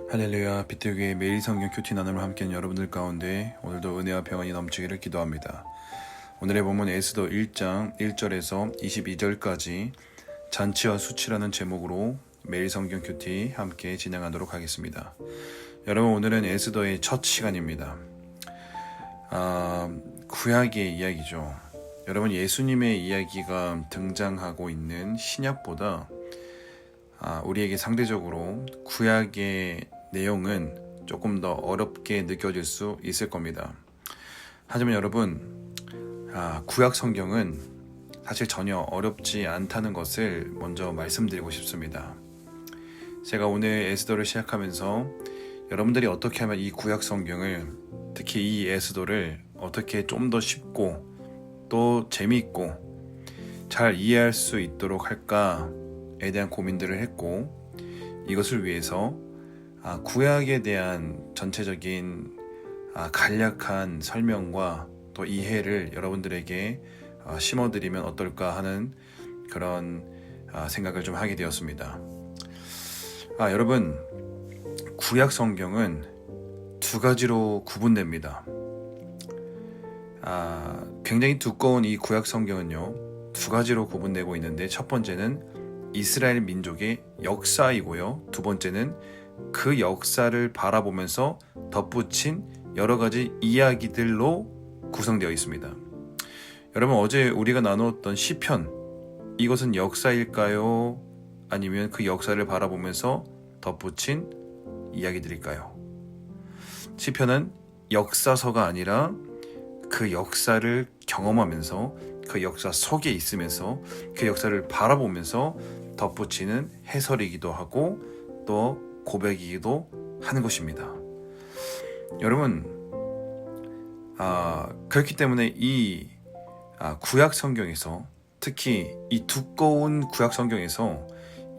할렐루야. 비틀교회 매일 성경 큐티 나눔을 함께하는 여러분들 가운데 오늘도 은혜와 평안이 넘치기를 기도합니다. 오늘의 본문 에스더 1장 1절에서 22절까지 잔치와 수치라는 제목으로 매일 성경 큐티 함께 진행하도록 하겠습니다. 여러분, 오늘은 에스더의 첫 시간입니다. 구약의 이야기죠. 여러분, 예수님의 이야기가 등장하고 있는 신약보다 우리에게 상대적으로 구약의 내용은 조금 더 어렵게 느껴질 수 있을 겁니다. 하지만 여러분, 구약 성경은 사실 전혀 어렵지 않다는 것을 먼저 말씀드리고 싶습니다. 제가 오늘 에스더를 시작하면서 여러분들이 어떻게 하면 이 구약 성경을, 특히 이 에스더를 어떻게 좀 더 쉽고 또 재미있고 잘 이해할 수 있도록 할까에 대한 고민들을 했고, 이것을 위해서 구약에 대한 전체적인 간략한 설명과 또 이해를 여러분들에게 심어드리면 어떨까 하는 그런 생각을 좀 하게 되었습니다. 여러분, 구약 성경은 두 가지로 구분됩니다. 굉장히 두꺼운 이 구약 성경은요, 두 가지로 구분되고 있는데, 첫 번째는 이스라엘 민족의 역사이고요, 두 번째는 그 역사를 바라보면서 덧붙인 여러 가지 이야기들로 구성되어 있습니다. 여러분, 어제 우리가 나누었던 시편, 이것은 역사일까요? 아니면 그 역사를 바라보면서 덧붙인 이야기들일까요? 시편은 역사서가 아니라 그 역사를 경험하면서 그 역사 속에 있으면서 그 역사를 바라보면서 덧붙이는 해설이기도 하고 또 고백이기도 하는 것입니다. 여러분, 그렇기 때문에 이 구약 성경에서, 특히 이 두꺼운 구약 성경에서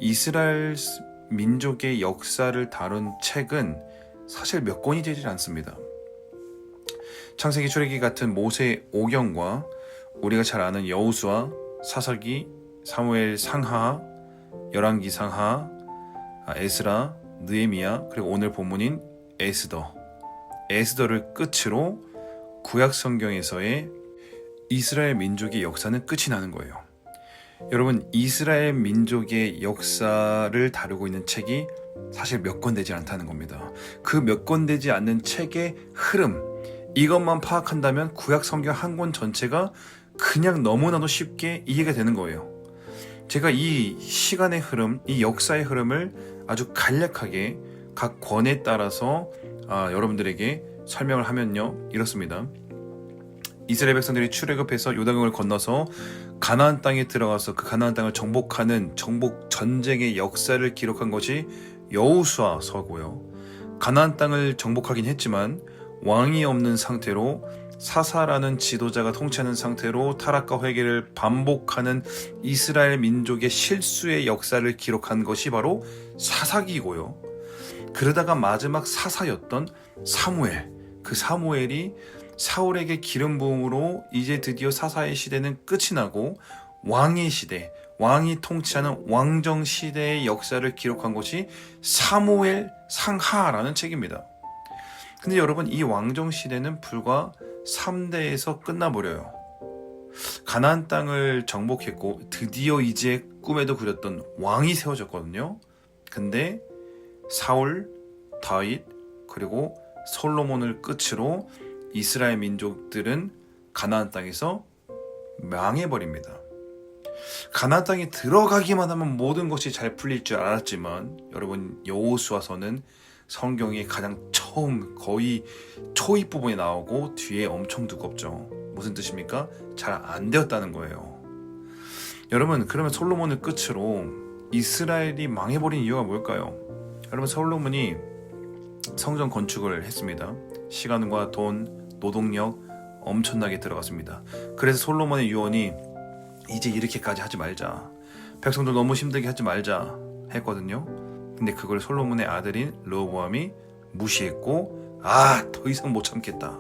이스라엘 민족의 역사를 다룬 책은 사실 몇 권이 되지 않습니다. 창세기, 출애기 같은 모세 오경과 우리가 잘 아는 여호수아, 사사기, 사무엘 상하, 열왕기 상하, 에스라, 느헤미야, 그리고 오늘 본문인 에스더를 끝으로 구약 성경에서의 이스라엘 민족의 역사는 끝이 나는 거예요. 여러분, 이스라엘 민족의 역사를 다루고 있는 책이 사실 몇 권 되지 않다는 겁니다. 그 몇 권 되지 않는 책의 흐름, 이것만 파악한다면 구약 성경 한 권 전체가 그냥 너무나도 쉽게 이해가 되는 거예요. 제가 이 시간의 흐름, 이 역사의 흐름을 아주 간략하게 각 권에 따라서 여러분들에게 설명을 하면요, 이렇습니다. 이스라엘 백성들이 출애굽해서 요단강을 건너서 가나안 땅에 들어가서 그 가나안 땅을 정복하는 정복 전쟁의 역사를 기록한 것이 여호수아서고요. 가나안 땅을 정복하긴 했지만 왕이 없는 상태로 사사라는 지도자가 통치하는 상태로 타락과 회개를 반복하는 이스라엘 민족의 실수의 역사를 기록한 것이 바로 사사기고요. 그러다가 마지막 사사였던 사무엘, 그 사무엘이 사울에게 기름 부음으로 이제 드디어 사사의 시대는 끝이 나고 왕의 시대, 왕이 통치하는 왕정 시대의 역사를 기록한 것이 사무엘 상하라는 책입니다. 근데 여러분, 이 왕정 시대는 불과 3대에서 끝나버려요. 가나안 땅을 정복했고 드디어 이제 꿈에도 그렸던 왕이 세워졌거든요. 근데 사울, 다윗, 그리고 솔로몬을 끝으로 이스라엘 민족들은 가나안 땅에서 망해버립니다. 가나안 땅에 들어가기만 하면 모든 것이 잘 풀릴 줄 알았지만, 여러분, 여호수아서는 성경이 가장 처음, 거의 초입 부분에 나오고 뒤에 엄청 두껍죠. 무슨 뜻입니까? 잘 안 되었다는 거예요. 여러분, 그러면 솔로몬을 끝으로 이스라엘이 망해버린 이유가 뭘까요? 여러분, 솔로몬이 성전 건축을 했습니다. 시간과 돈, 노동력 엄청나게 들어갔습니다. 그래서 솔로몬의 유언이 이제 이렇게까지 하지 말자, 백성들 너무 힘들게 하지 말자 했거든요. 근데 그걸 솔로몬의 아들인 르호보암이 무시했고, 더 이상 못 참겠다,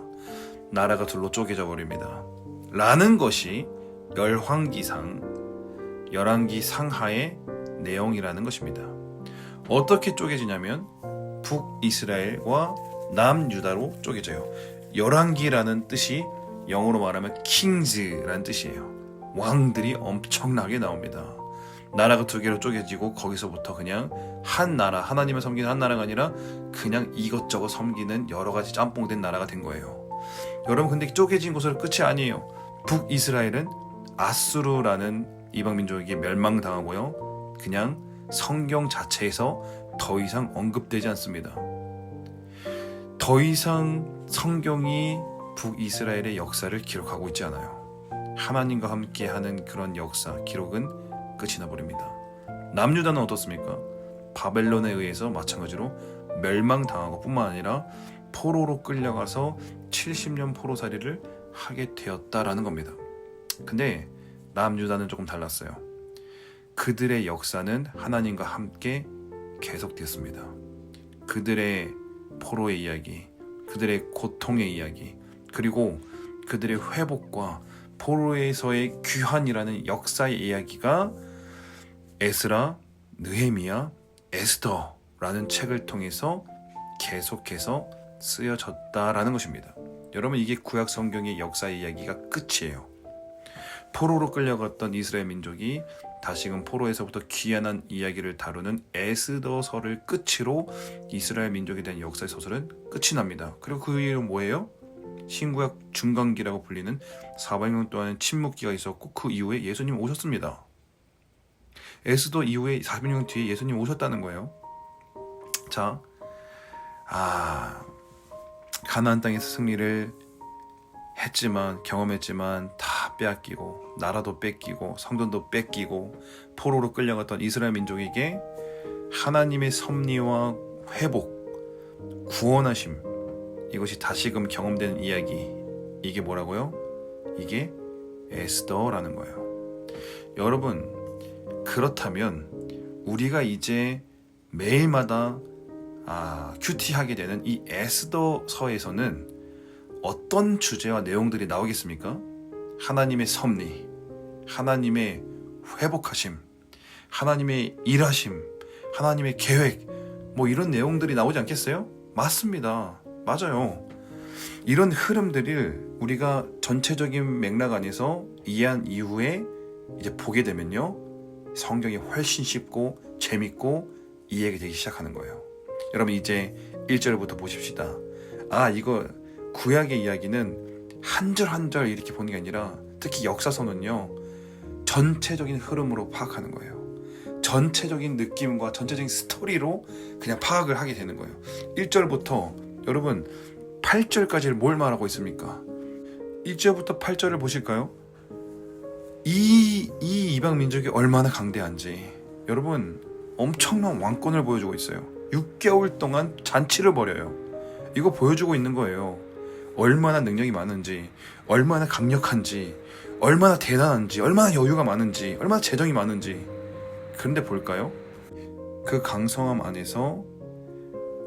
나라가 둘로 쪼개져 버립니다 라는 것이 열왕기 상하의 내용이라는 것입니다. 어떻게 쪼개지냐면 북이스라엘과 남유다로 쪼개져요. 열왕기라는 뜻이 영어로 말하면 kings라는 뜻이에요. 왕들이 엄청나게 나옵니다. 나라가 두 개로 쪼개지고 거기서부터 그냥 한 나라, 하나님을 섬기는 한 나라가 아니라 그냥 이것저것 섬기는 여러 가지 짬뽕된 나라가 된 거예요. 여러분, 근데 쪼개진 곳으로 끝이 아니에요. 북이스라엘은 아수르라는 이방 민족에게 멸망당하고요. 그냥 성경 자체에서 더 이상 언급되지 않습니다. 더 이상 성경이 북이스라엘의 역사를 기록하고 있지 않아요. 하나님과 함께하는 그런 역사, 기록은 끝이 나버립니다. 남유다는 어떻습니까? 바벨론에 의해서 마찬가지로 멸망당하고 뿐만 아니라 포로로 끌려가서 70년 포로살이를 하게 되었다라는 겁니다. 근데 남유다는 조금 달랐어요. 그들의 역사는 하나님과 함께 계속되었습니다. 그들의 포로의 이야기, 그들의 고통의 이야기, 그리고 그들의 회복과 포로에서의 귀환이라는 역사의 이야기가 에스라, 느헤미야, 에스더라는 책을 통해서 계속해서 쓰여졌다라는 것입니다. 여러분, 이게 구약 성경의 역사 이야기가 끝이에요. 포로로 끌려갔던 이스라엘 민족이 다시금 포로에서부터 귀환한 이야기를 다루는 에스더서를 끝으로 이스라엘 민족에 대한 역사의 소설은 끝이 납니다. 그리고 그 이유는 뭐예요? 신구약 중간기라고 불리는 400년 동안의 침묵기가 있었고 그 이후에 예수님 오셨습니다. 에스더 이후에 400년 뒤에 예수님 오셨다는 거예요. 자, 가나안 땅에서 승리를 경험했지만 다 빼앗기고 나라도 뺏기고 성전도 뺏기고 포로로 끌려갔던 이스라엘 민족에게 하나님의 섭리와 회복, 구원하심, 이것이 다시금 경험되는 이야기, 이게 뭐라고요? 이게 에스더라는 거예요. 여러분, 그렇다면 우리가 이제 매일마다 큐티하게 되는 이 에스더서에서는 어떤 주제와 내용들이 나오겠습니까? 하나님의 섭리, 하나님의 회복하심, 하나님의 일하심, 하나님의 계획, 이런 내용들이 나오지 않겠어요? 맞습니다. 맞아요. 이런 흐름들을 우리가 전체적인 맥락 안에서 이해한 이후에 이제 보게 되면요, 성경이 훨씬 쉽고 재밌고 이해가 되기 시작하는 거예요. 여러분, 이제 1절부터 보십시다. 이거 구약의 이야기는 한 절 한 절 이렇게 보는 게 아니라 특히 역사서는요, 전체적인 흐름으로 파악하는 거예요. 전체적인 느낌과 전체적인 스토리로 그냥 파악을 하게 되는 거예요. 1절부터 여러분 8절까지 뭘 말하고 있습니까? 1절부터 8절을 보실까요? 이 이방 민족이 얼마나 강대한지 여러분 엄청난 왕권을 보여주고 있어요. 6개월 동안 잔치를 벌여요. 이거 보여주고 있는 거예요. 얼마나 능력이 많은지, 얼마나 강력한지, 얼마나 대단한지, 얼마나 여유가 많은지, 얼마나 재정이 많은지. 그런데 볼까요? 그 강성함 안에서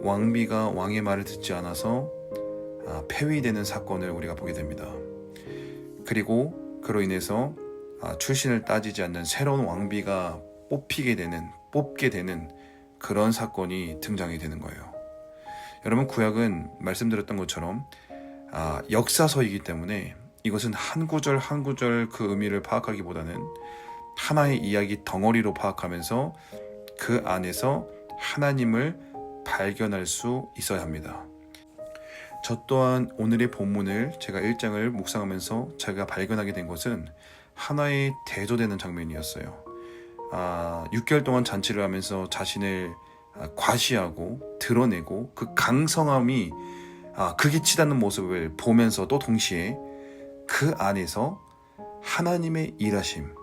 왕비가 왕의 말을 듣지 않아서 폐위되는 사건을 우리가 보게 됩니다. 그리고 그로 인해서 출신을 따지지 않는 새로운 왕비가 뽑게 되는 그런 사건이 등장이 되는 거예요. 여러분, 구약은 말씀드렸던 것처럼 역사서이기 때문에 이것은 한 구절 한 구절 그 의미를 파악하기보다는 하나의 이야기 덩어리로 파악하면서 그 안에서 하나님을 발견할 수 있어야 합니다. 저 또한 오늘의 본문을 제가 1장을 묵상하면서 제가 발견하게 된 것은 하나의 대조되는 장면이었어요. 6개월 동안 잔치를 하면서 자신을 과시하고 드러내고 그 강성함이 극에 치닫는 모습을 보면서도 동시에 그 안에서 하나님의 일하심,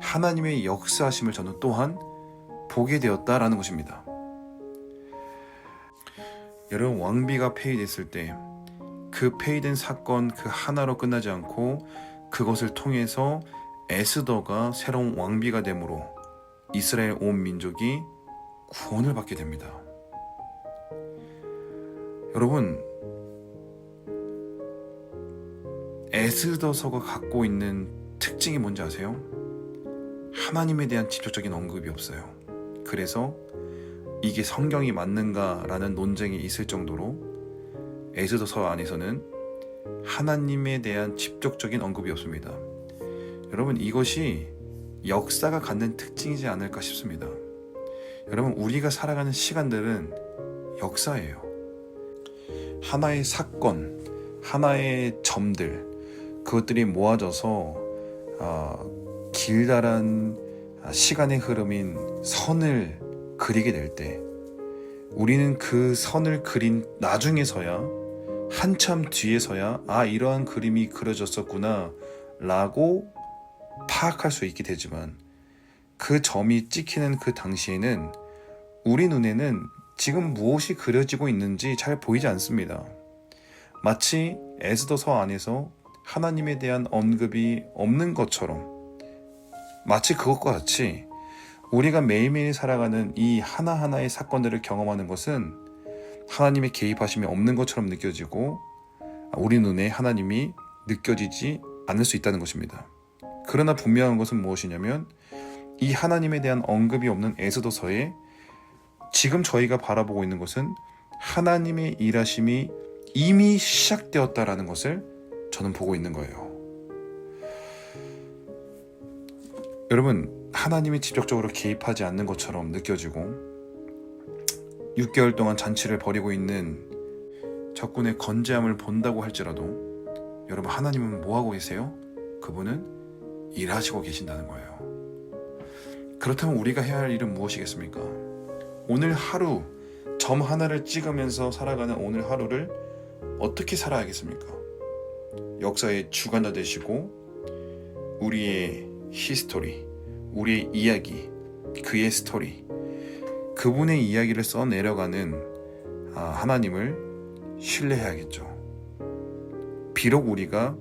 하나님의 역사하심을 저는 또한 보게 되었다라는 것입니다. 여러분, 왕비가 폐위됐을 때 그 폐위된 사건 그 하나로 끝나지 않고 그것을 통해서 에스더가 새로운 왕비가 되므로 이스라엘 온 민족이 구원을 받게 됩니다. 여러분, 에스더서가 갖고 있는 특징이 뭔지 아세요? 하나님에 대한 직접적인 언급이 없어요. 그래서 이게 성경이 맞는가라는 논쟁이 있을 정도로 에스더서 안에서는 하나님에 대한 직접적인 언급이 없습니다. 여러분, 이것이 역사가 갖는 특징이지 않을까 싶습니다. 여러분, 우리가 살아가는 시간들은 역사예요. 하나의 사건, 하나의 점들, 그것들이 모아져서 길다란 시간의 흐름인 선을 그리게 될 때, 우리는 그 선을 그린 나중에서야, 한참 뒤에서야 이러한 그림이 그려졌었구나 라고 파악할 수 있게 되지만, 그 점이 찍히는 그 당시에는 우리 눈에는 지금 무엇이 그려지고 있는지 잘 보이지 않습니다. 마치 에스더서 안에서 하나님에 대한 언급이 없는 것처럼, 마치 그것과 같이 우리가 매일매일 살아가는 이 하나하나의 사건들을 경험하는 것은 하나님의 개입하심이 없는 것처럼 느껴지고, 우리 눈에 하나님이 느껴지지 않을 수 있다는 것입니다. 그러나 분명한 것은 무엇이냐면, 이 하나님에 대한 언급이 없는 에스더서에 지금 저희가 바라보고 있는 것은 하나님의 일하심이 이미 시작되었다라는 것을 저는 보고 있는 거예요. 여러분, 하나님이 직접적으로 개입하지 않는 것처럼 느껴지고 6개월 동안 잔치를 벌이고 있는 적군의 건재함을 본다고 할지라도, 여러분, 하나님은 뭐하고 계세요? 그분은 일하시고 계신다는 거예요. 그렇다면 우리가 해야 할 일은 무엇이겠습니까? 오늘 하루, 점 하나를 찍으면서 살아가는 오늘 하루를 어떻게 살아야겠습니까? 역사의 주관자 되시고 우리의 히스토리, 우리의 이야기, 그의 스토리, 그분의 이야기를 써내려가는 하나님을 신뢰해야겠죠. 비록 우리가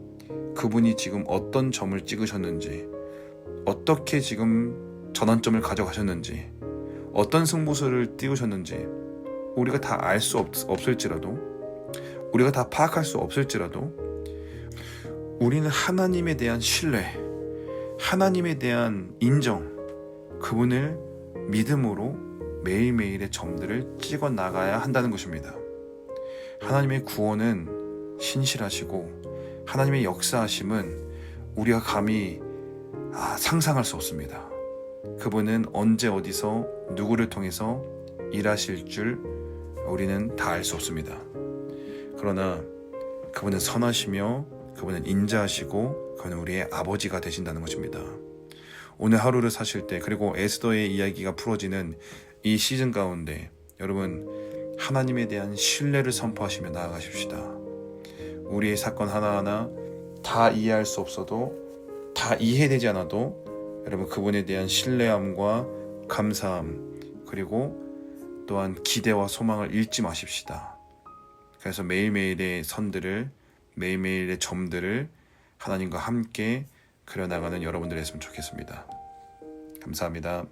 그분이 지금 어떤 점을 찍으셨는지, 어떻게 지금 전환점을 가져가셨는지, 어떤 승부수를 띄우셨는지 우리가 다 알 수 없을지라도, 우리가 다 파악할 수 없을지라도, 우리는 하나님에 대한 신뢰, 하나님에 대한 인정, 그분을 믿음으로 매일매일의 점들을 찍어 나가야 한다는 것입니다. 하나님의 구원은 신실하시고 하나님의 역사하심은 우리가 감히 상상할 수 없습니다. 그분은 언제 어디서 누구를 통해서 일하실 줄 우리는 다 알 수 없습니다. 그러나 그분은 선하시며 그분은 인자하시고 그분은 우리의 아버지가 되신다는 것입니다. 오늘 하루를 사실 때, 그리고 에스더의 이야기가 풀어지는 이 시즌 가운데 여러분, 하나님에 대한 신뢰를 선포하시며 나아가십시다. 우리의 사건 하나하나 다 이해할 수 없어도, 다 이해되지 않아도 여러분, 그분에 대한 신뢰함과 감사함, 그리고 또한 기대와 소망을 잃지 마십시다. 그래서 매일매일의 선들을, 매일매일의 점들을 하나님과 함께 그려나가는 여러분들 했으면 좋겠습니다. 감사합니다.